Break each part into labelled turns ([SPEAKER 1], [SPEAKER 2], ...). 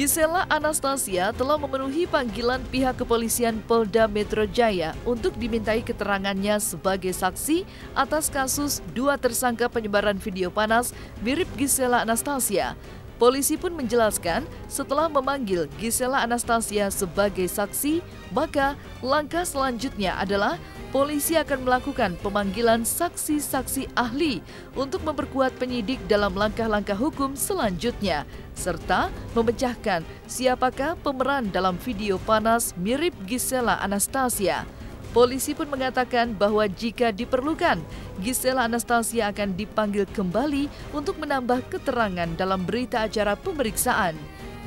[SPEAKER 1] Gisela Anastasia telah memenuhi panggilan pihak kepolisian Polda Metro Jaya untuk dimintai keterangannya sebagai saksi atas kasus 2 tersangka penyebaran video panas mirip Gisela Anastasia. Polisi pun menjelaskan setelah memanggil Gisela Anastasia sebagai saksi, maka langkah selanjutnya adalah polisi akan melakukan pemanggilan saksi-saksi ahli untuk memperkuat penyidik dalam langkah-langkah hukum selanjutnya, serta memecahkan siapakah pemeran dalam video panas mirip Gisela Anastasia. Polisi pun mengatakan bahwa jika diperlukan, Gisela Anastasia akan dipanggil kembali untuk menambah keterangan dalam berita acara pemeriksaan.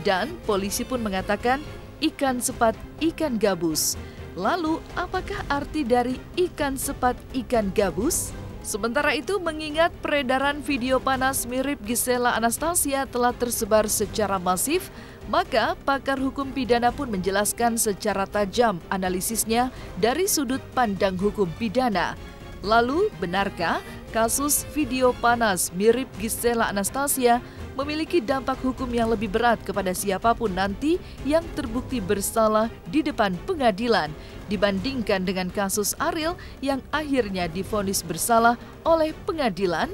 [SPEAKER 1] Dan polisi pun mengatakan ikan sepat ikan gabus. Lalu, apakah arti dari ikan sepat ikan gabus? Sementara itu, mengingat peredaran video panas mirip Gisela Anastasia telah tersebar secara masif, maka pakar hukum pidana pun menjelaskan secara tajam analisisnya dari sudut pandang hukum pidana. Lalu, benarkah kasus video panas mirip Gisela Anastasia memiliki dampak hukum yang lebih berat kepada siapapun nanti yang terbukti bersalah di depan pengadilan dibandingkan dengan kasus Ariel yang akhirnya divonis bersalah oleh pengadilan?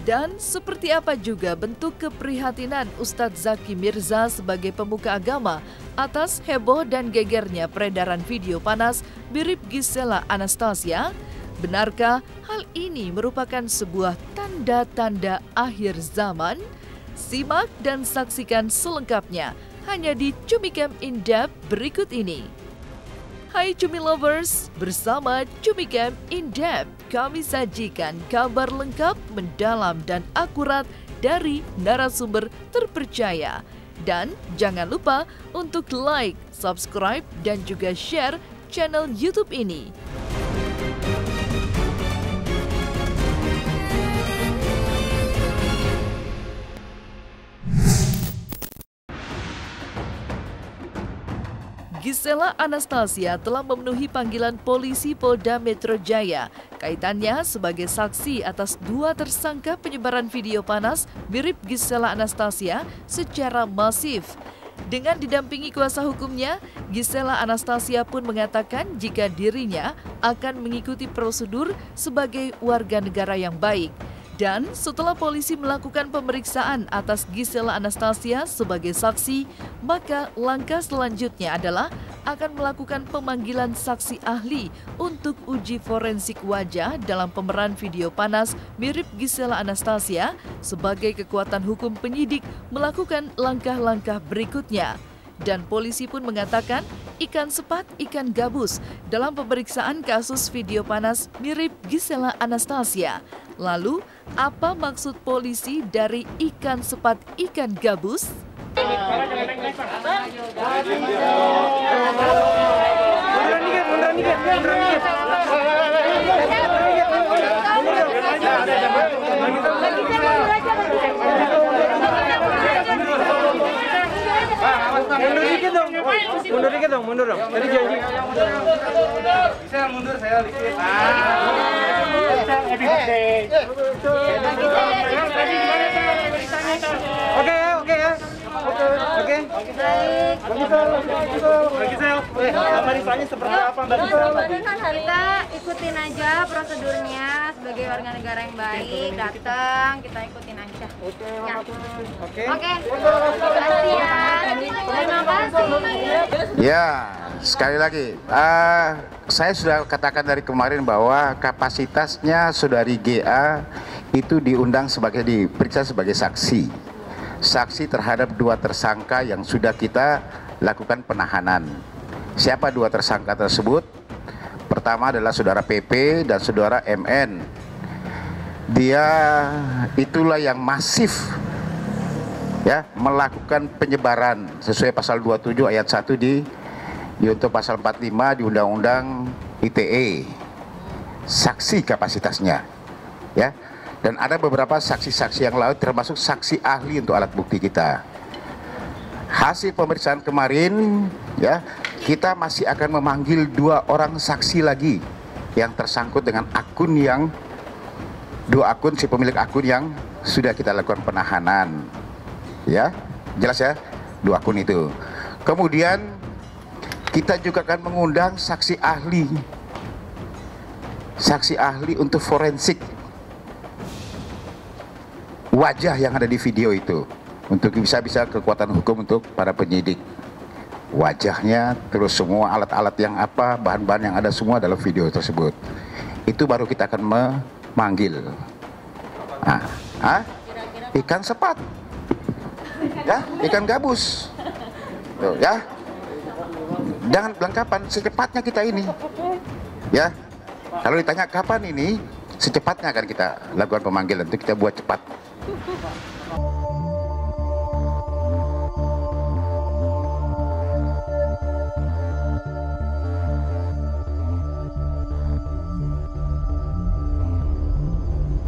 [SPEAKER 1] Dan seperti apa juga bentuk keprihatinan Ustadz Zaki Mirza sebagai pemuka agama atas heboh dan gegernya peredaran video panas mirip Gisela Anastasia? Benarkah hal ini merupakan sebuah tanda-tanda akhir zaman? Simak dan saksikan selengkapnya hanya di Cumi Camp In Depth berikut ini. Hai Cumi Lovers, bersama Cumi Camp In Depth, kami sajikan kabar lengkap, mendalam, dan akurat dari narasumber terpercaya. Dan jangan lupa untuk like, subscribe, dan juga share channel YouTube ini. Gisela Anastasia telah memenuhi panggilan polisi Polda Metro Jaya kaitannya sebagai saksi atas 2 tersangka penyebaran video panas mirip Gisela Anastasia secara masif. Dengan didampingi kuasa hukumnya, Gisela Anastasia pun mengatakan jika dirinya akan mengikuti prosedur sebagai warga negara yang baik. Dan setelah polisi melakukan pemeriksaan atas Gisela Anastasia sebagai saksi, maka langkah selanjutnya adalah akan melakukan pemanggilan saksi ahli untuk uji forensik wajah dalam pemeran video panas mirip Gisela Anastasia sebagai kekuatan hukum penyidik melakukan langkah-langkah berikutnya. Dan polisi pun mengatakan ikan sepat ikan gabus dalam pemeriksaan kasus video panas mirip Gisela Anastasia. Lalu, apa maksud polisi dari ikan sepat ikan gabus?
[SPEAKER 2] Mundur dikit dong, mundur dong. Tadi janji. Bisa mundur saya dikit. Oke ya. Oke. Bagi saya. Pemeriksanya seperti apa, Mbak?
[SPEAKER 3] Kita ikutin aja prosedurnya sebagai warga negara yang baik. Datang, kita ikutin aja.
[SPEAKER 2] Oke.
[SPEAKER 3] Terima kasih ya. Terima kasih.
[SPEAKER 4] Ya, sekali lagi, saya sudah katakan dari kemarin bahwa kapasitasnya saudari GA itu diperiksa sebagai saksi terhadap 2 tersangka yang sudah kita lakukan penahanan. Siapa 2 tersangka tersebut? Pertama adalah saudara PP dan saudara MN. Dia itulah yang masif ya melakukan penyebaran sesuai pasal 27 ayat 1 di untuk pasal 45 di Undang-Undang ITE. Saksi kapasitasnya ya. Dan ada beberapa saksi-saksi yang lain termasuk saksi ahli untuk alat bukti kita. Hasil pemeriksaan kemarin ya, kita masih akan memanggil 2 orang saksi lagi yang tersangkut dengan akun yang 2 akun si pemilik akun yang sudah kita lakukan penahanan. Ya, jelas ya. 2 akun itu. Kemudian kita juga akan mengundang saksi ahli untuk forensik wajah yang ada di video itu, untuk bisa kekuatan hukum untuk para penyidik. Wajahnya, terus semua alat-alat yang apa, bahan-bahan yang ada semua dalam video tersebut. Itu baru kita akan memanggil. Ikan sepat, ya, ikan gabus, tuh, ya. Jangan bilang kapan, secepatnya kita ini, ya. Kalau ditanya kapan ini, secepatnya akan kita lakukan pemanggilan, itu kita buat cepat.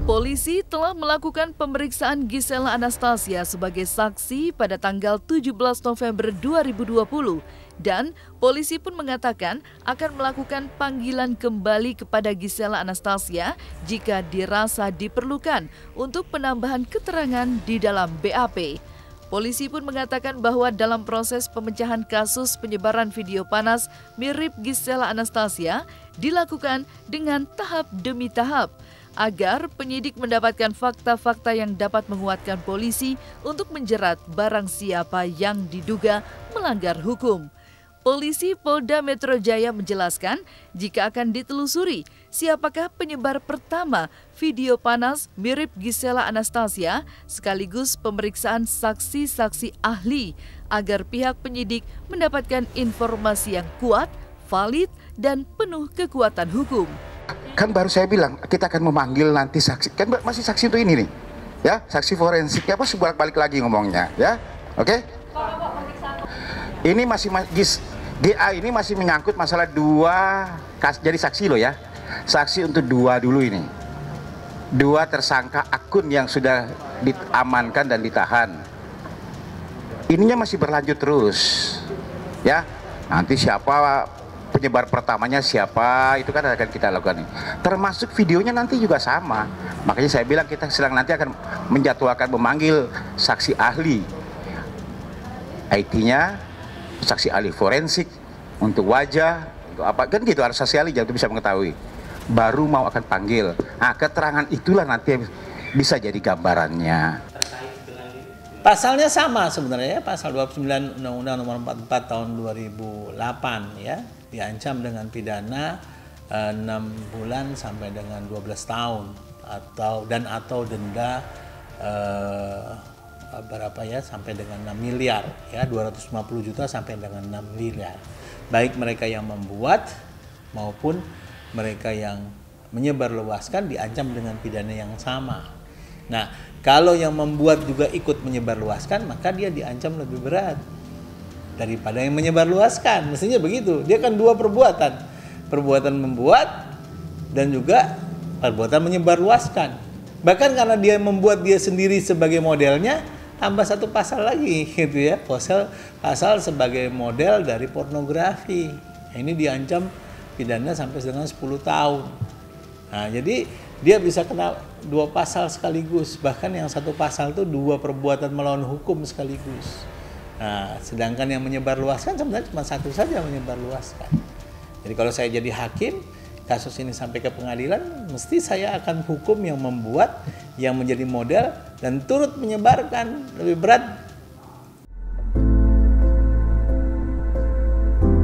[SPEAKER 1] Polisi telah melakukan pemeriksaan Gisela Anastasia sebagai saksi pada tanggal 17 November 2020 dan polisi pun mengatakan akan melakukan panggilan kembali kepada Gisela Anastasia jika dirasa diperlukan untuk penambahan keterangan di dalam BAP. Polisi pun mengatakan bahwa dalam proses pemecahan kasus penyebaran video panas mirip Gisela Anastasia dilakukan dengan tahap demi tahap, agar penyidik mendapatkan fakta-fakta yang dapat menguatkan polisi untuk menjerat barang siapa yang diduga melanggar hukum. Polisi Polda Metro Jaya menjelaskan jika akan ditelusuri siapakah penyebar pertama video panas mirip Gisela Anastasia, sekaligus pemeriksaan saksi-saksi ahli agar pihak penyidik mendapatkan informasi yang kuat, valid, dan penuh kekuatan hukum.
[SPEAKER 4] Kan baru saya bilang kita akan memanggil nanti saksi, kan masih saksi untuk ini nih, ya, saksi forensik, apa balik lagi ngomongnya, ya, oke? Ini masih GA ini masih menyangkut masalah 2, jadi saksi loh ya, saksi untuk 2 dulu ini, 2 tersangka akun yang sudah diamankan dan ditahan, ininya masih berlanjut terus, ya, nanti siapa penyebar pertamanya siapa, itu kan akan kita lakukan. Termasuk videonya nanti juga sama. Makanya saya bilang kita sedang nanti akan menjadwalkan memanggil saksi ahli IT-nya, saksi ahli forensik untuk wajah, untuk apa kan gitu, harus saksi ahli jadi bisa mengetahui. Baru mau akan panggil. Nah, keterangan itulah nanti bisa jadi gambarannya.
[SPEAKER 5] Pasalnya sama sebenarnya, pasal 29 Undang-Undang Nomor 44 Tahun 2008 ya. Diancam dengan pidana 6 bulan sampai dengan 12 tahun atau denda berapa ya, sampai dengan 6 miliar ya, 250 juta sampai dengan 6 miliar. Baik mereka yang membuat maupun mereka yang menyebarluaskan diancam dengan pidana yang sama. Nah, kalau yang membuat juga ikut menyebarluaskan, maka dia diancam lebih berat daripada yang menyebarluaskan. Mestinya begitu. Dia kan 2 perbuatan. Perbuatan membuat dan juga perbuatan menyebarluaskan. Bahkan karena dia membuat dia sendiri sebagai modelnya, tambah 1 pasal lagi gitu ya. Pasal sebagai model dari pornografi. Ini diancam pidana sampai dengan 10 tahun. Nah, jadi dia bisa kena 2 pasal sekaligus. Bahkan yang 1 pasal itu 2 perbuatan melawan hukum sekaligus. Nah, sedangkan yang menyebarluaskan sebenarnya cuma 1 saja menyebarluaskan. Jadi kalau saya jadi hakim, kasus ini sampai ke pengadilan, mesti saya akan hukum yang membuat, yang menjadi model, dan turut menyebarkan lebih berat.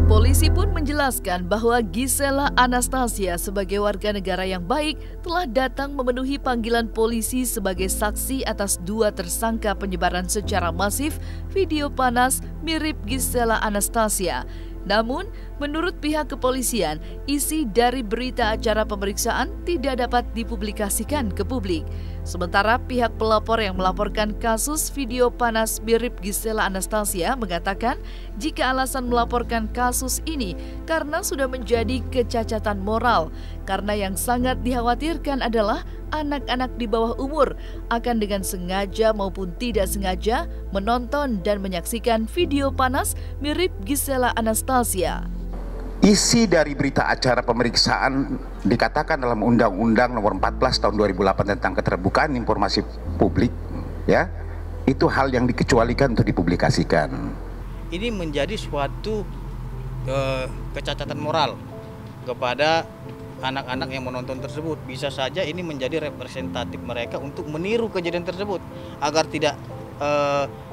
[SPEAKER 1] Polisi pun menjelaskan bahwa Gisela Anastasia sebagai warga negara yang baik telah datang memenuhi panggilan polisi sebagai saksi atas 2 tersangka penyebaran secara masif video panas mirip Gisela Anastasia. Namun, menurut pihak kepolisian, isi dari berita acara pemeriksaan tidak dapat dipublikasikan ke publik. Sementara pihak pelapor yang melaporkan kasus video panas mirip Gisela Anastasia mengatakan jika alasan melaporkan kasus ini karena sudah menjadi kecacatan moral, karena yang sangat dikhawatirkan adalah anak-anak di bawah umur akan dengan sengaja maupun tidak sengaja menonton dan menyaksikan video panas mirip Gisela Anastasia.
[SPEAKER 4] Isi dari berita acara pemeriksaan dikatakan dalam Undang-Undang Nomor 14 Tahun 2008 tentang keterbukaan informasi publik, ya, itu hal yang dikecualikan untuk dipublikasikan.
[SPEAKER 6] ini menjadi suatu kecacatan moral kepada anak-anak yang menonton tersebut. Bisa saja ini menjadi representatif mereka untuk meniru kejadian tersebut agar tidak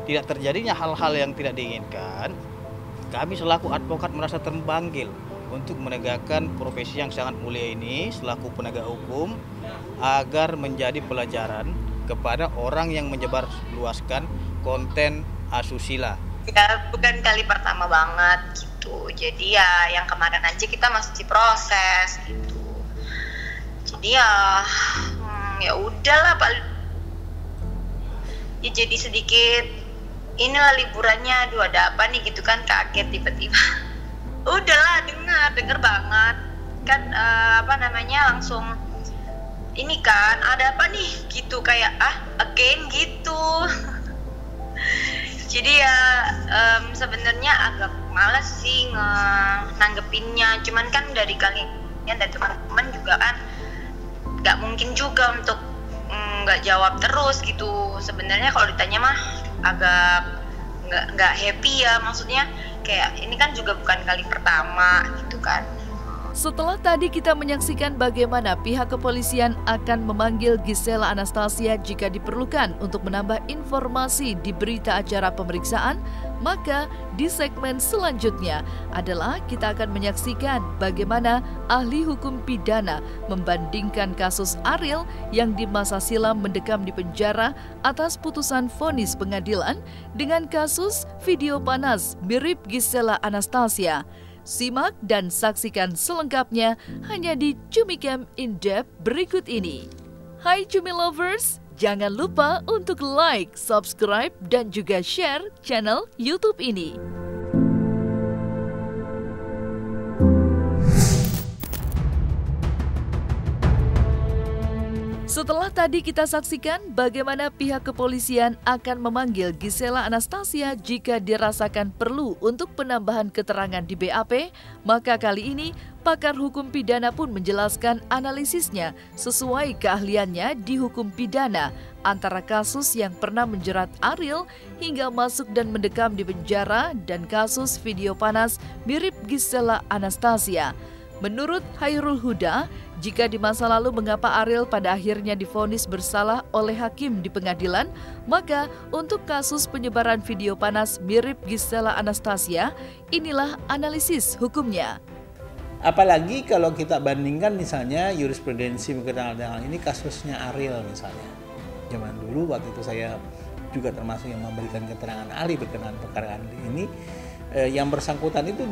[SPEAKER 6] terjadinya hal-hal yang tidak diinginkan. Kami selaku advokat merasa terpanggil untuk menegakkan profesi yang sangat mulia ini selaku penegak hukum agar menjadi pelajaran kepada orang yang menyebarluaskan konten asusila.
[SPEAKER 7] Ya, bukan kali pertama banget gitu. Jadi ya yang kemarin aja kita masih proses gitu. Jadi ya udahlah Pak. Ya jadi sedikit inilah liburannya, aduh ada apa nih gitu kan, kaget tiba-tiba. Udahlah denger banget kan langsung ini kan ada apa nih gitu kayak again gitu. Jadi ya sebenarnya agak malas sih nanggepinnya, cuman kan dari kalian dari teman-teman juga kan nggak mungkin juga untuk nggak jawab terus gitu. Sebenarnya kalau ditanya mah agak nggak happy ya, maksudnya kayak ini kan juga bukan kali pertama gitu kan.
[SPEAKER 1] Setelah tadi kita menyaksikan bagaimana pihak kepolisian akan memanggil Gisela Anastasia jika diperlukan untuk menambah informasi di berita acara pemeriksaan, maka di segmen selanjutnya adalah kita akan menyaksikan bagaimana ahli hukum pidana membandingkan kasus Ariel yang di masa silam mendekam di penjara atas putusan vonis pengadilan dengan kasus video panas mirip Gisela Anastasia. Simak dan saksikan selengkapnya hanya di Cumicam In-Depth berikut ini. Hai Cumi Lovers, jangan lupa untuk like, subscribe, dan juga share channel YouTube ini. Setelah tadi kita saksikan bagaimana pihak kepolisian akan memanggil Gisela Anastasia jika dirasakan perlu untuk penambahan keterangan di BAP, maka kali ini pakar hukum pidana pun menjelaskan analisisnya sesuai keahliannya di hukum pidana antara kasus yang pernah menjerat Ariel hingga masuk dan mendekam di penjara dan kasus video panas mirip Gisela Anastasia. Menurut Hairul Huda, jika di masa lalu mengapa Ariel pada akhirnya divonis bersalah oleh hakim di pengadilan, maka untuk kasus penyebaran video panas mirip Gisela Anastasia, inilah analisis hukumnya.
[SPEAKER 5] Apalagi kalau kita bandingkan misalnya jurisprudensi berkenaan dengan ini kasusnya Ariel misalnya. Zaman dulu waktu itu saya juga termasuk yang memberikan keterangan ahli berkenaan perkara ini. Yang bersangkutan itu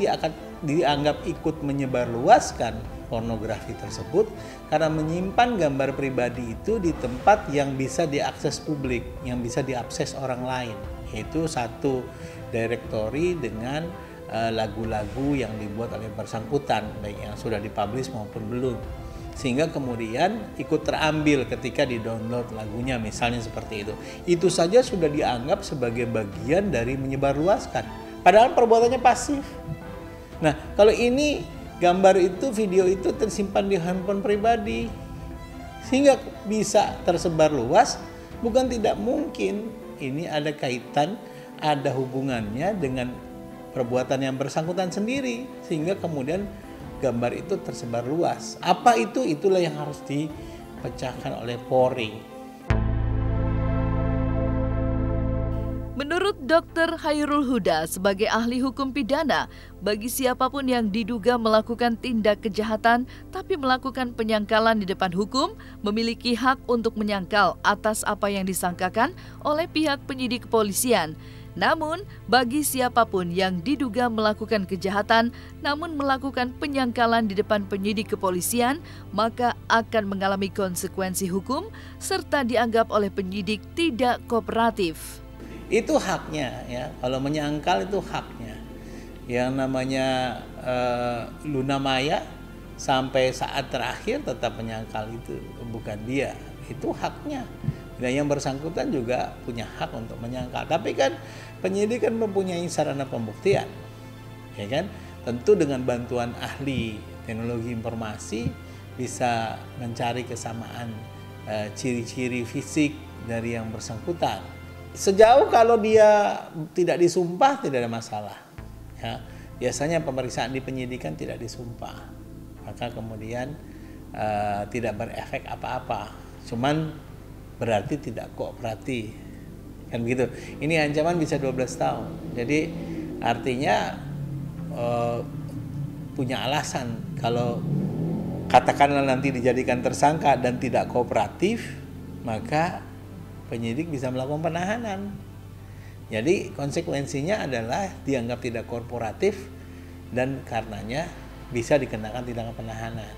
[SPEAKER 5] dianggap ikut menyebarluaskan pornografi tersebut karena menyimpan gambar pribadi itu di tempat yang bisa diakses publik, yang bisa diakses orang lain, yaitu satu direktori dengan lagu-lagu yang dibuat oleh bersangkutan, baik yang sudah dipublish maupun belum, sehingga kemudian ikut terambil ketika di-download lagunya misalnya seperti itu. Itu saja sudah dianggap sebagai bagian dari menyebarluaskan. Padahal perbuatannya pasif. Nah, kalau ini gambar itu, video itu tersimpan di handphone pribadi sehingga bisa tersebar luas, bukan tidak mungkin ini ada kaitan, ada hubungannya dengan perbuatan yang bersangkutan sendiri sehingga kemudian gambar itu tersebar luas. Apa itu? Itulah yang harus dipecahkan oleh Polri.
[SPEAKER 1] Menurut Dr. Hairul Huda sebagai ahli hukum pidana, bagi siapapun yang diduga melakukan tindak kejahatan tapi melakukan penyangkalan di depan hukum, memiliki hak untuk menyangkal atas apa yang disangkakan oleh pihak penyidik kepolisian. Namun, bagi siapapun yang diduga melakukan kejahatan namun melakukan penyangkalan di depan penyidik kepolisian, maka akan mengalami konsekuensi hukum serta dianggap oleh penyidik tidak kooperatif.
[SPEAKER 5] Itu haknya ya, kalau menyangkal itu haknya. Yang namanya Luna Maya sampai saat terakhir tetap menyangkal, itu bukan dia, itu haknya. Dan yang bersangkutan juga punya hak untuk menyangkal. Tapi kan penyidik kan mempunyai sarana pembuktian, ya kan? Tentu dengan bantuan ahli teknologi informasi bisa mencari kesamaan ciri-ciri fisik dari yang bersangkutan. sejauh kalau dia tidak disumpah tidak ada masalah. Ya, biasanya pemeriksaan di penyidikan tidak disumpah, maka kemudian tidak berefek apa-apa. Cuman berarti tidak kooperatif, kan begitu. Ini ancaman bisa 12 tahun. Jadi artinya punya alasan kalau katakanlah nanti dijadikan tersangka dan tidak kooperatif, maka penyidik bisa melakukan penahanan. Jadi konsekuensinya adalah dianggap tidak kooperatif dan karenanya bisa dikenakan tindakan penahanan.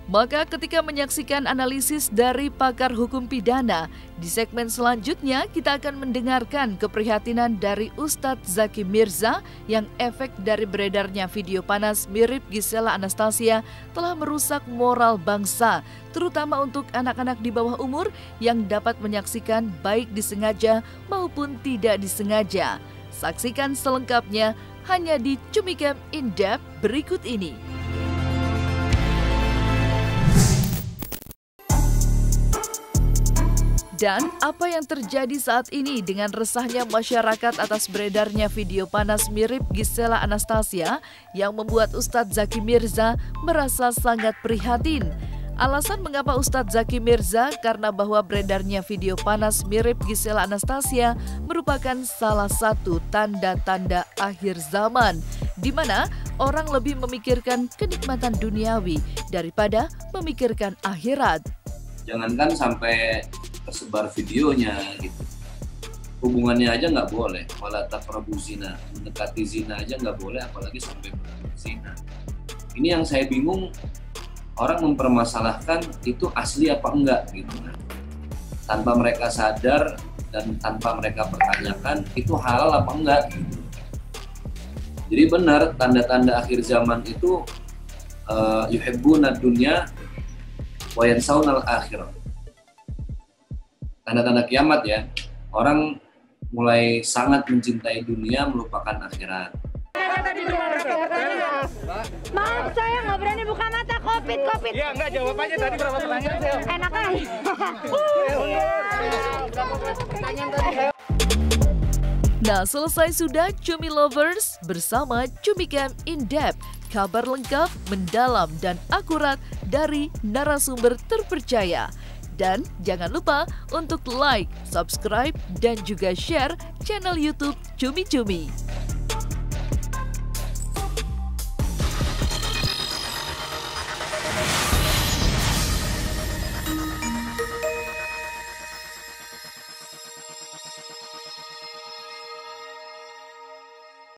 [SPEAKER 1] Maka ketika menyaksikan analisis dari pakar hukum pidana, di segmen selanjutnya kita akan mendengarkan keprihatinan dari Ustadz Zaki Mirza yang efek dari beredarnya video panas mirip Gisela Anastasia telah merusak moral bangsa, terutama untuk anak-anak di bawah umur yang dapat menyaksikan baik disengaja maupun tidak disengaja. Saksikan selengkapnya hanya di Cumicam In-Depth berikut ini. Dan apa yang terjadi saat ini dengan resahnya masyarakat atas beredarnya video panas mirip Gisela Anastasia yang membuat Ustadz Zaki Mirza merasa sangat prihatin. Alasan mengapa Ustadz Zaki Mirza karena bahwa beredarnya video panas mirip Gisela Anastasia merupakan salah satu tanda-tanda akhir zaman, di mana orang lebih memikirkan kenikmatan duniawi daripada memikirkan akhirat.
[SPEAKER 8] Jangankan sampai tersebar videonya gitu, hubungannya aja nggak boleh, wala taqrabu zina, mendekati zina aja nggak boleh, apalagi sampai berbuat zina. Ini yang saya bingung, orang mempermasalahkan itu asli apa enggak gitu, tanpa mereka sadar dan tanpa mereka pertanyakan itu halal apa enggak gitu. Jadi benar tanda-tanda akhir zaman itu yuhibbuna dunya wa yansawna al-akhirah. Tanda-tanda kiamat ya, orang mulai sangat mencintai dunia melupakan akhirat.
[SPEAKER 3] Maaf, saya nggak berani buka mata. Covid.
[SPEAKER 2] Iya, enggak, jawabannya tadi berapa pertanyaan saya?
[SPEAKER 3] Enak aja.
[SPEAKER 1] Nah, selesai sudah Cumi Lovers bersama Cumicam In-Depth. Kabar lengkap, mendalam, dan akurat dari narasumber terpercaya. Dan jangan lupa untuk like, subscribe, dan juga share channel YouTube Cumi Cumi.